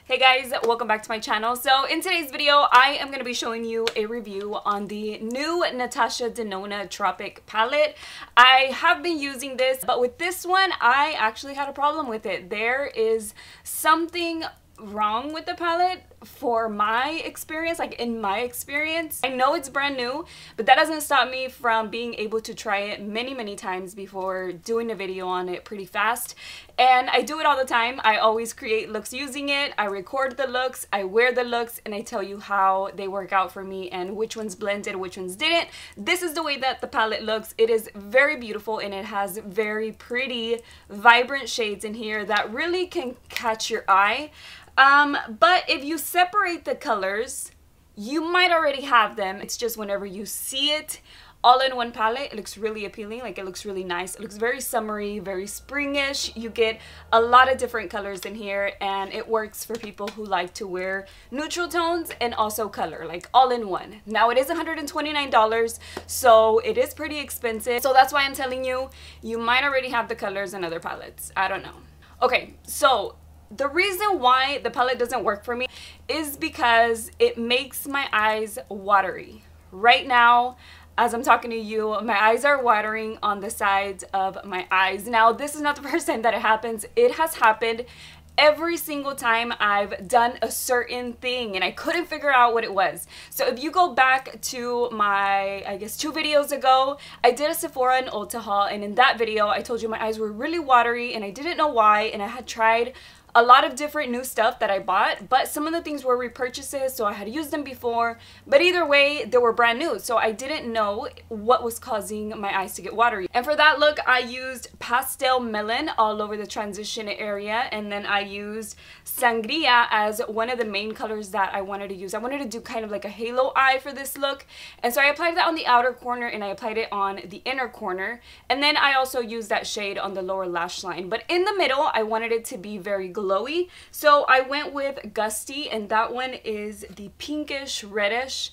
Hey guys, welcome back to my channel. So in today's video, I am going to be showing you a review on the new Natasha Denona Tropic palette. I have been using this, but with this one, I actually had a problem with it. There is something wrong with the palette for my experience, like in my experience. I know it's brand new, but that doesn't stop me from being able to try it many times before doing a video on it pretty fast. And I do it all the time. I always create looks using it. I record the looks, I wear the looks, and I tell you how they work out for me and which ones blended, which ones didn't. This is the way that the palette looks. It is very beautiful and it has very pretty, vibrant shades in here that really can catch your eye. But if you separate the colors, you might already have them. It's just whenever you see it all in one palette, it looks really appealing. Like, it looks really nice. It looks very summery, very springish. You get a lot of different colors in here, and it works for people who like to wear neutral tones and also color, like all in one. Now, it is $129, so it is pretty expensive. So that's why I'm telling you, you might already have the colors in other palettes. I don't know. Okay, so the reason why the palette doesn't work for me is because it makes my eyes watery. Right now, as I'm talking to you, my eyes are watering on the sides of my eyes. Now, this is not the first time that it happens. It has happened every single time I've done a certain thing and I couldn't figure out what it was. So if you go back to my, I guess 2 videos ago, I did a Sephora and Ulta haul, and in that video I told you my eyes were really watery and I didn't know why, and I had tried a lot of different new stuff that I bought, but some of the things were repurchases, so I had used them before, but either way, they were brand new, so I didn't know what was causing my eyes to get watery. And for that look, I used Pastel Melon all over the transition area, and then I used Sangria as one of the main colors that I wanted to use. I wanted to do kind of like a halo eye for this look, and so I applied that on the outer corner and I applied it on the inner corner, and then I also used that shade on the lower lash line. But in the middle, I wanted it to be very glowy, so I went with Gusty, and that one is the pinkish reddish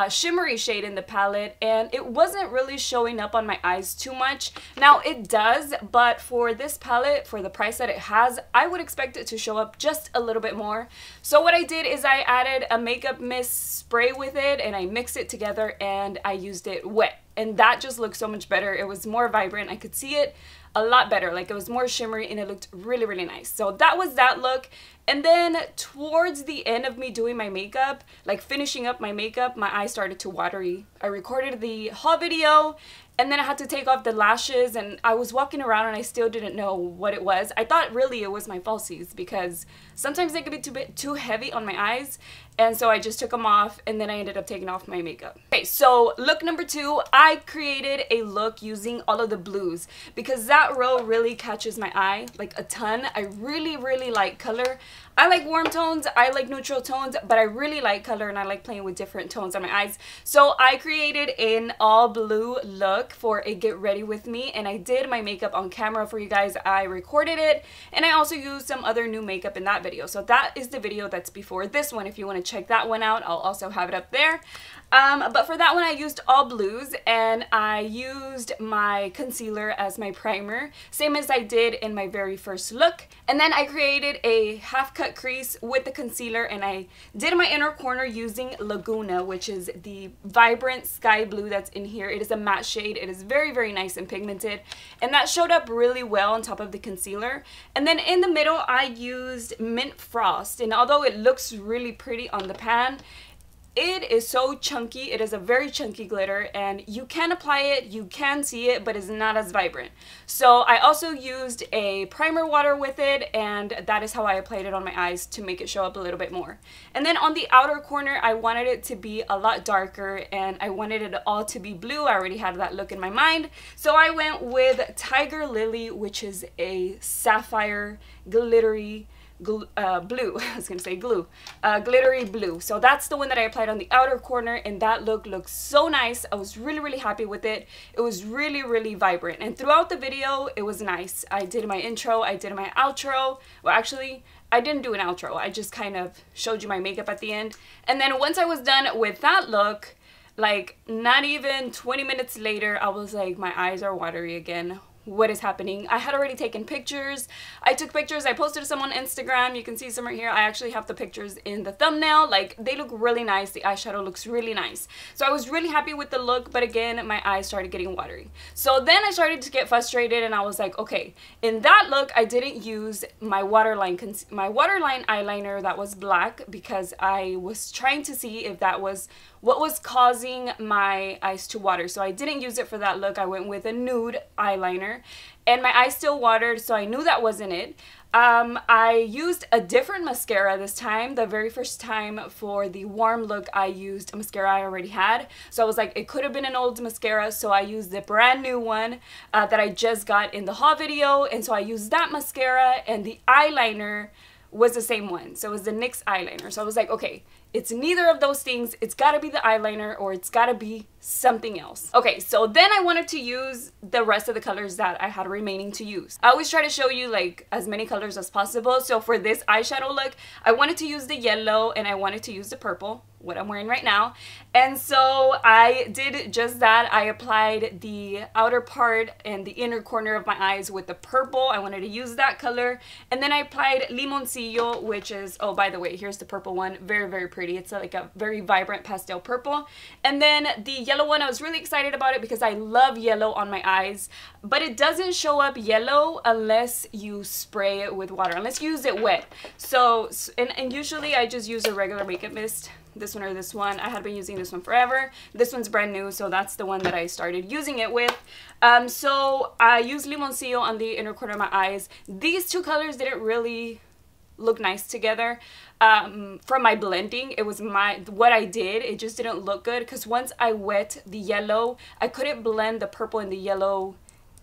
shimmery shade in the palette, and it wasn't really showing up on my eyes too much. Now it does, but for this palette, for the price that it has, I would expect it to show up just a little bit more. So what I did is I added a makeup mist spray with it and I mixed it together and I used it wet, and that just looked so much better. It was more vibrant. I could see it a lot better. Like, it was more shimmery and it looked really nice. So that was that look. And then towards the end of me doing my makeup, like finishing up my makeup, my eyes started to watery. I recorded the haul video and then I had to take off the lashes, and I was walking around and I still didn't know what it was. I thought really it was my falsies because sometimes they could be too heavy on my eyes, and so I just took them off and then I ended up taking off my makeup. Okay, so look number 2, I created a look using all of the blues because that row really catches my eye like a ton. I really like color. I like warm tones, I like neutral tones, but I really like color and I like playing with different tones on my eyes. So I created an all blue look for a get ready with me, and I did my makeup on camera for you guys. I recorded it and I also used some other new makeup in that video. So that is the video that's before this one. If you want to check that one out, I'll also have it up there. But for that one, I used all blues and I used my concealer as my primer, same as I did in my very first look. And then I created a half cut crease with the concealer, and I did my inner corner using Laguna, which is the vibrant sky blue that's in here. It is a matte shade. It is very nice and pigmented, and that showed up really well on top of the concealer. And then in the middle, I used Mint Frost, and although it looks really pretty on the pan, it is so chunky. It is a very chunky glitter, and you can apply it, you can see it, but it's not as vibrant. So I also used a primer water with it, and that is how I applied it on my eyes to make it show up a little bit more. And then on the outer corner, I wanted it to be a lot darker, and I wanted it all to be blue. I already had that look in my mind. So I went with Tiger Lily, which is a sapphire glittery blue. I was gonna say glue. Glittery blue. So that's the one that I applied on the outer corner, and that look looks so nice. I was really happy with it. It was really vibrant, and throughout the video it was nice. I did my intro, I did my outro. Well, actually I didn't do an outro. I just kind of showed you my makeup at the end. And then once I was done with that look, like not even 20 minutes later, I was like, my eyes are watery again. what is happening. I had already taken pictures. I took pictures. I posted some on Instagram. You can see some right here. I actually have the pictures in the thumbnail. Like, they look really nice. The eyeshadow looks really nice. So I was really happy with the look, but again, my eyes started getting watery. So then I started to get frustrated, and I was like, okay, in that look, I didn't use my waterline eyeliner that was black, because I was trying to see if that was what was causing my eyes to water. So I didn't use it for that look. I went with a nude eyeliner, and my eyes still watered, so I knew that wasn't it. I used a different mascara this time. The very first time for the warm look, I used a mascara I already had. So I was like, it could have been an old mascara, so I used the brand new one that I just got in the haul video. And so I used that mascara, and the eyeliner was the same one. So it was the NYX eyeliner. So I was like, okay, it's neither of those things. It's gotta be the eyeliner, or it's gotta be something else. Okay, so then I wanted to use the rest of the colors that I had remaining to use. I always try to show you like as many colors as possible. So for this eyeshadow look, I wanted to use the yellow, and I wanted to use the purple, what I'm wearing right now. And so I did just that. I applied the outer part and the inner corner of my eyes with the purple. I wanted to use that color. And then I applied Limoncillo, which is, oh, by the way, here's the purple one. Very, very pretty. It's like a very vibrant pastel purple. And then the yellow one, I was really excited about it because I love yellow on my eyes, but it doesn't show up yellow unless you spray it with water, unless you use it wet. So, and usually I just use a regular makeup mist, this one or this one. I had been using this one forever. This one's brand new, so that's the one that I started using it with. So I used Limoncillo on the inner corner of my eyes. These two colors didn't really look nice together. From my blending, it was what I did, it just didn't look good, because once I wet the yellow, I couldn't blend the purple and the yellow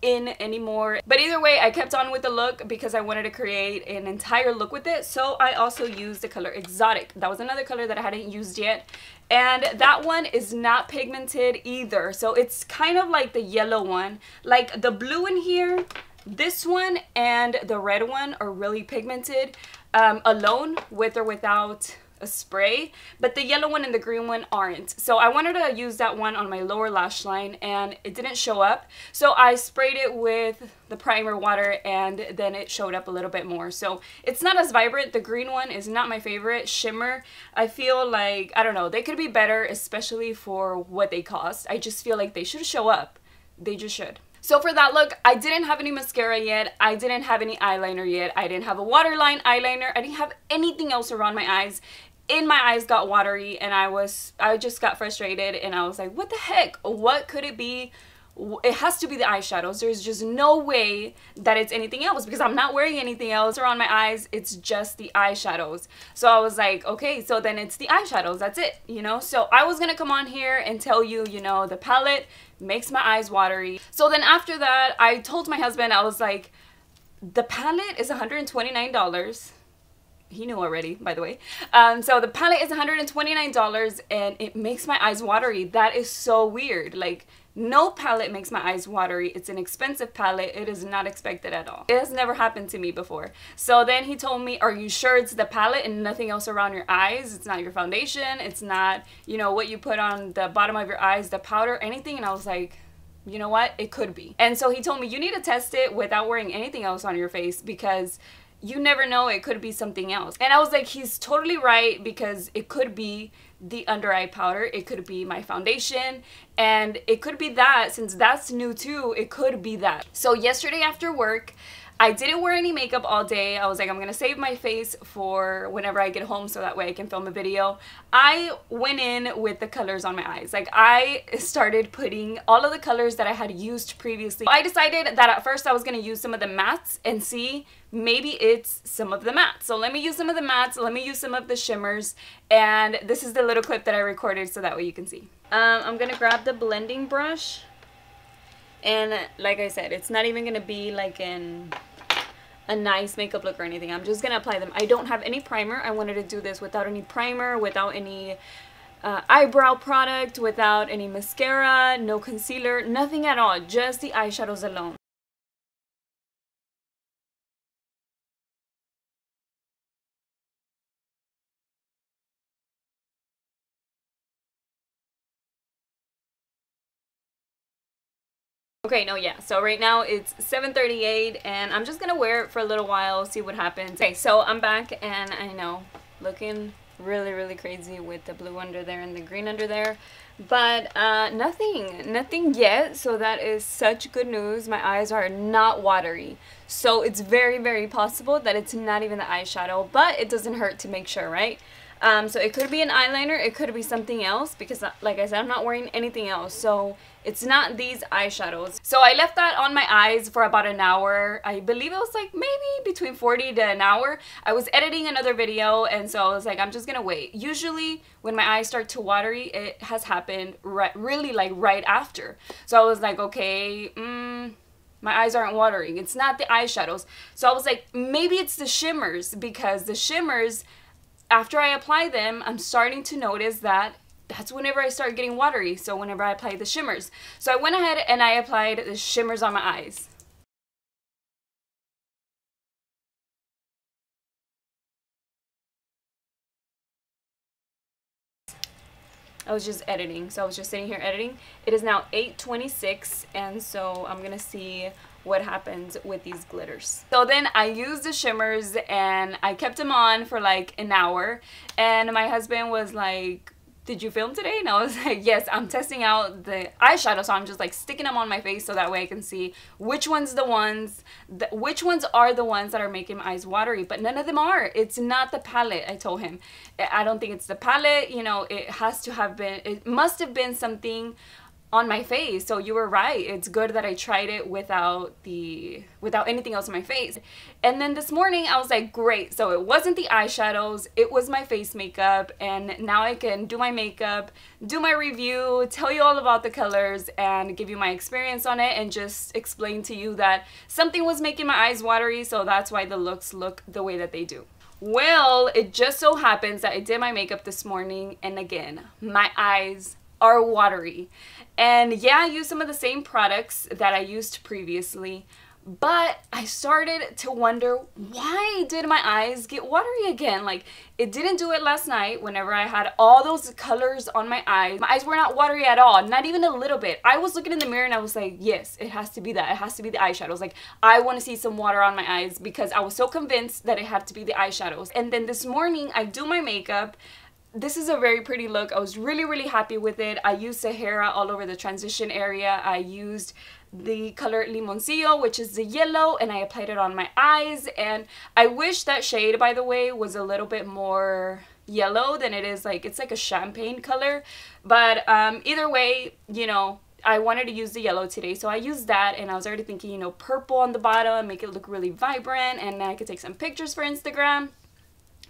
in anymore. But either way, I kept on with the look because I wanted to create an entire look with it. So I also used the color Exotic. That was another color that I hadn't used yet, and that one is not pigmented either. So it's kind of like the yellow one. Like the blue in here, this one and the red one are really pigmented alone, with or without a spray, but the yellow one and the green one aren't. So I wanted to use that one on my lower lash line, and it didn't show up. So I sprayed it with the primer water, and then it showed up a little bit more. So it's not as vibrant. The green one is not my favorite shimmer. I feel like, I don't know, they could be better, especially for what they cost. I just feel like they should show up. They just should. So for that look, I didn't have any mascara yet. I didn't have any eyeliner yet. I didn't have a waterline eyeliner. I didn't have anything else around my eyes. And my eyes got watery, and I just got frustrated, and I was like, what the heck? What could it be? It has to be the eyeshadows. There's just no way that it's anything else, because I'm not wearing anything else around my eyes. It's just the eyeshadows. So I was like, okay, so then it's the eyeshadows. That's it, you know? So I was gonna come on here and tell you, you know, the palette makes my eyes watery. So then after that, I told my husband, I was like, the palette is $129. He knew already, by the way. So the palette is $129, and it makes my eyes watery. That is so weird. Like, no palette makes my eyes watery. It's an expensive palette. It is not expected at all. It has never happened to me before. So then he told me, are you sure it's the palette and nothing else around your eyes? It's not your foundation. It's not, you know, what you put on the bottom of your eyes, the powder, anything. And I was like, you know what? It could be. And so he told me, you need to test it without wearing anything else on your face, because you never know, it could be something else. And I was like, he's totally right, because it could be the under eye powder, it could be my foundation, and it could be that, since that's new too, it could be that. So yesterday after work, I didn't wear any makeup all day. I was like, I'm gonna save my face for whenever I get home, so that way I can film a video. I went in with the colors on my eyes. Like, I started putting all of the colors that I had used previously. I decided that at first I was gonna use some of the mattes and see, maybe it's some of the mattes. So let me use some of the mattes, let me use some of the shimmers, and this is the little clip that I recorded so that way you can see. I'm gonna grab the blending brush. And like I said, it's not even going to be like a nice makeup look or anything. I'm just going to apply them. I don't have any primer. I wanted to do this without any primer, without any eyebrow product, without any mascara, no concealer, nothing at all. Just the eyeshadows alone. Okay, no, yeah. So right now it's 7:38 and I'm just gonna wear it for a little while, see what happens. Okay, so I'm back and I know, looking really crazy with the blue under there and the green under there. But nothing yet, so that is such good news. My eyes are not watery. So it's very possible that it's not even the eyeshadow, but it doesn't hurt to make sure, right? So it could be an eyeliner, it could be something else, because like I said, I'm not wearing anything else, so it's not these eyeshadows. So I left that on my eyes for about an hour. I believe it was like maybe between 40 to an hour. I was editing another video, and so I was like, I'm just gonna wait. Usually when my eyes start to watery, it has happened really like right after. So I was like, okay, my eyes aren't watering. It's not the eyeshadows. So I was like, maybe it's the shimmers, because the shimmers, after I apply them, I'm starting to notice that that's whenever I start getting watery. So whenever I apply the shimmers. So I went ahead and I applied the shimmers on my eyes. I was just editing, so I was just sitting here editing. It is now 8:26, and so I'm gonna see what happens with these glitters. So then I used the shimmers and I kept them on for like an hour, and my husband was like, did you film today? And I was like, yes, I'm testing out the eyeshadow, so I'm just like sticking them on my face so that way I can see which ones are the ones that are making my eyes watery, but none of them are. It's not the palette, I told him. I don't think it's the palette, you know, it must have been something on my face. So you were right, it's good that I tried it without anything else on my face. And then this morning I was like, great, so it wasn't the eyeshadows, it was my face makeup, and now I can do my makeup, do my review, tell you all about the colors, and give you my experience on it, and just explain to you that something was making my eyes watery, so that's why the looks look the way that they do. Well, it just so happens that I did my makeup this morning, and again, my eyes are watery. And yeah, I used some of the same products that I used previously, but I started to wonder, why did my eyes get watery again? Like, it didn't do it last night whenever I had all those colors on my eyes. My eyes were not watery at all, not even a little bit. I was looking in the mirror and I was like, yes, it has to be that. It has to be the eyeshadows. Like, I want to see some water on my eyes, because I was so convinced that it had to be the eyeshadows. And then this morning, I do my makeup. This is a very pretty look. I was really happy with it. I used Sahara all over the transition area. I used the color Limoncillo, which is the yellow, and I applied it on my eyes. And I wish that shade, by the way, was a little bit more yellow than it is. Like, it's like a champagne color. But either way, you know, I wanted to use the yellow today, so I used that, and I was already thinking, you know, purple on the bottom, make it look really vibrant, and then I could take some pictures for Instagram.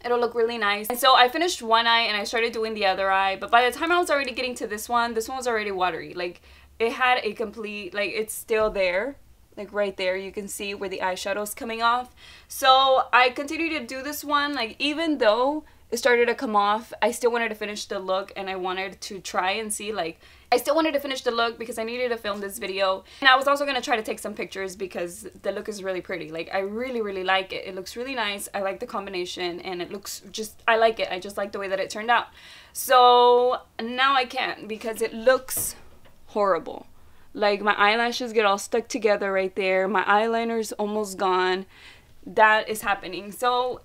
It'll look really nice. And so I finished one eye and I started doing the other eye, but by the time I was already getting to this one was already watery. Like, it had a complete, like, it's still there, like right there, you can see where the eyeshadow's coming off. So I continued to do this one, like, even though it started to come off, I still wanted to finish the look, and I wanted to try and see, like, I still wanted to finish the look because I needed to film this video. And I was also going to try to take some pictures because the look is really pretty. Like, I really like it. It looks really nice. I like the combination, and it looks just, I like it. I just like the way that it turned out. So now I can't, because it looks horrible. Like, my eyelashes get all stuck together right there. My eyeliner's almost gone. That is happening. So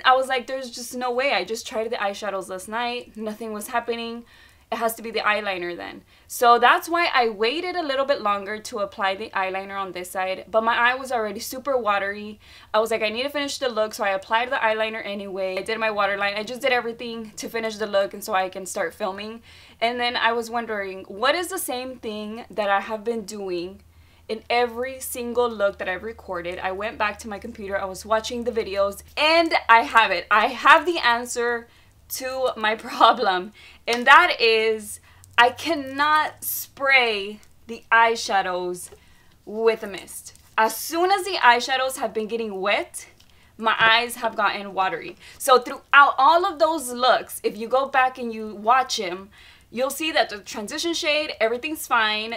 I was like, there's just no way. I just tried the eyeshadows last night. Nothing was happening. It has to be the eyeliner then. So that's why I waited a little bit longer to apply the eyeliner on this side, but my eye was already super watery. I was like, I need to finish the look, so I applied the eyeliner anyway. I did my waterline. I just did everything to finish the look and so I can start filming. And then I was wondering, what is the same thing that I have been doing in every single look that I've recorded? I went back to my computer, I was watching the videos, and I have it. I have the answer to my problem, and that is I cannot spray the eyeshadows with a mist. As soon as the eyeshadows have been getting wet, my eyes have gotten watery. So throughout all of those looks, if you go back and you watch them, you'll see that the transition shade, everything's fine.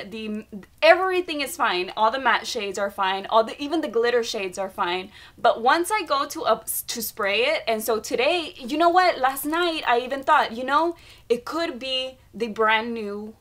Everything is fine. All the matte shades are fine. Even the glitter shades are fine. But once I go to spray it, and so today, you know what? Last night I even thought, you know, it could be the brand new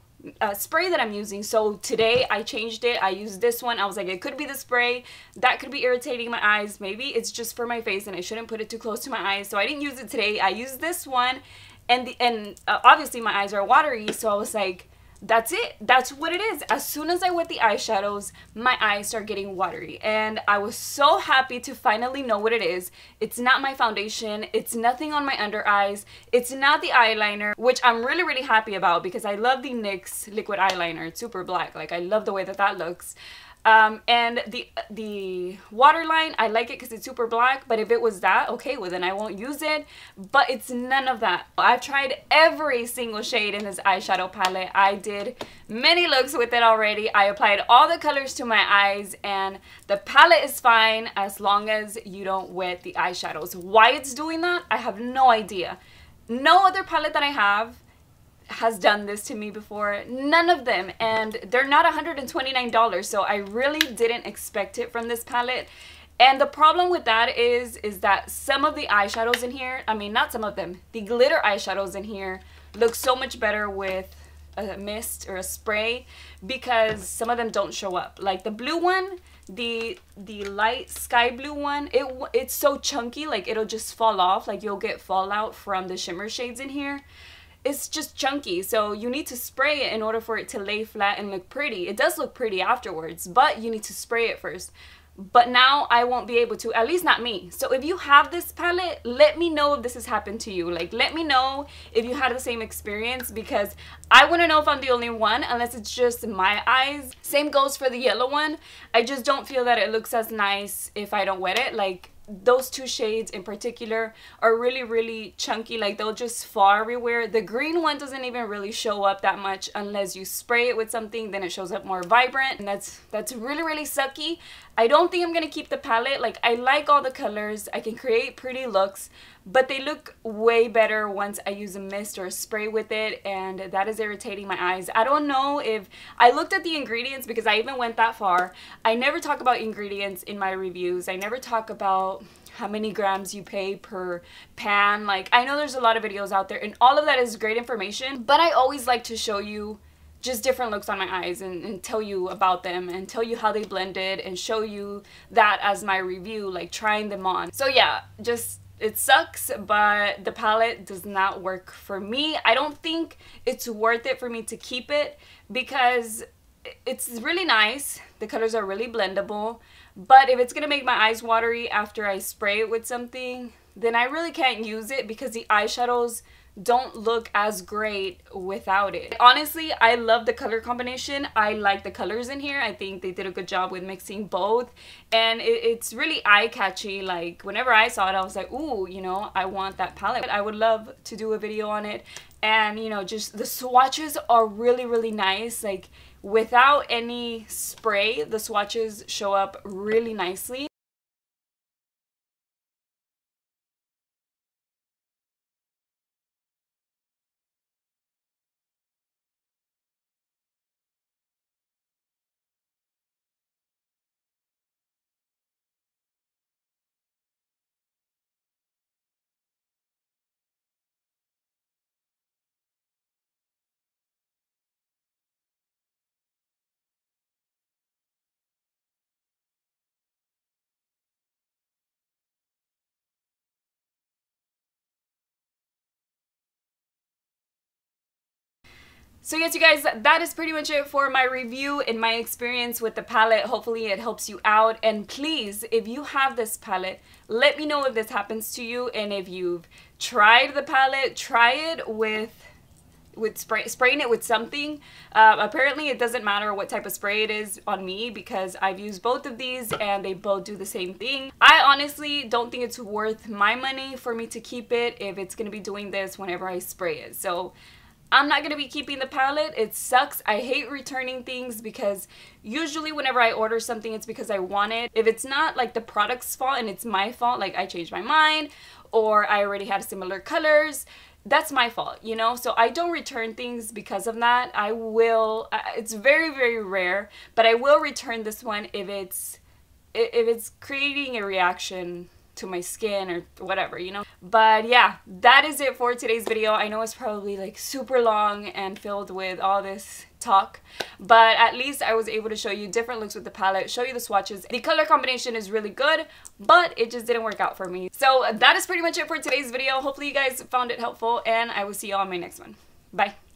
spray that I'm using. So today I changed it. I used this one. I was like, it could be the spray. That could be irritating my eyes. Maybe it's just for my face and I shouldn't put it too close to my eyes. So I didn't use it today. I used this one, and obviously my eyes are watery. So I was like, that's it. That's what it is. As soon as I wet the eyeshadows, my eyes start getting watery. And I was so happy to finally know what it is. It's not my foundation. It's nothing on my under eyes. It's not the eyeliner, which I'm really, really happy about because I love the NYX liquid eyeliner. It's super black. Like, I love the way that that looks. And the waterline, I like it because it's super black, but if it was that, okay, well then I won't use it. But it's none of that. I've tried every single shade in this eyeshadow palette. I did many looks with it already. I applied all the colors to my eyes, and the palette is fine as long as you don't wet the eyeshadows. Why it's doing that, I have no idea. No other palette that I have has done this to me before. None of them, and they're not $129, so I really didn't expect it from this palette. And the problem with that is that some of the eyeshadows in here, I mean not some of them, the glitter eyeshadows in here look so much better with a mist or a spray because some of them don't show up. Like the blue one, the light sky blue one, it's so chunky, like it'll just fall off, like you'll get fallout from the shimmer shades in here. It's just chunky, so you need to spray it in order for it to lay flat and look pretty. It does look pretty afterwards, but you need to spray it first. But now I won't be able to, at least not me. So if you have this palette, let me know if this has happened to you. Like, let me know if you had the same experience, because I want to know if I'm the only one, unless it's just my eyes. Same goes for the yellow one. I just don't feel that it looks as nice if I don't wet it. Like, those two shades in particular are really, really chunky. Like, they'll just fall everywhere. The green one doesn't even really show up that much unless you spray it with something, then it shows up more vibrant, and that's really, really sucky. I don't think I'm gonna keep the palette. Like, I like all the colors, I can create pretty looks, but they look way better once I use a mist or a spray with it, and that is irritating my eyes. I don't know if I looked at the ingredients, because I even went that far. I never talk about ingredients in my reviews. I never talk about how many grams you pay per pan. Like, I know there's a lot of videos out there and all of that is great information, but I always like to show you just different looks on my eyes and tell you about them and tell you how they blended and show you that as my review, like trying them on. So yeah, just it sucks, but the palette does not work for me. I don't think it's worth it for me to keep it because it's really nice. The colors are really blendable, but if it's gonna make my eyes watery after I spray it with something, then I really can't use it because the eyeshadows don't look as great without it. Honestly, I love the color combination. I like the colors in here. I think they did a good job with mixing both, and it's really eye-catchy. Like, whenever I saw it, I was like, ooh, you know, I want that palette. I would love to do a video on it, and you know, just the swatches are really, really nice. Like, without any spray, the swatches show up really nicely. So yes, you guys, that is pretty much it for my review and my experience with the palette. Hopefully it helps you out. And please, if you have this palette, let me know if this happens to you. And if you've tried the palette, try it with spraying it with something. Apparently it doesn't matter what type of spray it is on me because I've used both of these and they both do the same thing. I honestly don't think it's worth my money for me to keep it if it's going to be doing this whenever I spray it. So I'm not going to be keeping the palette. It sucks. I hate returning things because usually whenever I order something, it's because I want it. If it's not like the product's fault and it's my fault, like I changed my mind or I already had similar colors, that's my fault, you know? So I don't return things because of that. I will, it's very, very rare, but I will return this one if it's creating a reaction to my skin or whatever, you know. But yeah, that is it for today's video. I know it's probably like super long and filled with all this talk, but at least I was able to show you different looks with the palette, show you the swatches. The color combination is really good, but it just didn't work out for me. So that is pretty much it for today's video. Hopefully you guys found it helpful, and I will see you on my next one. Bye.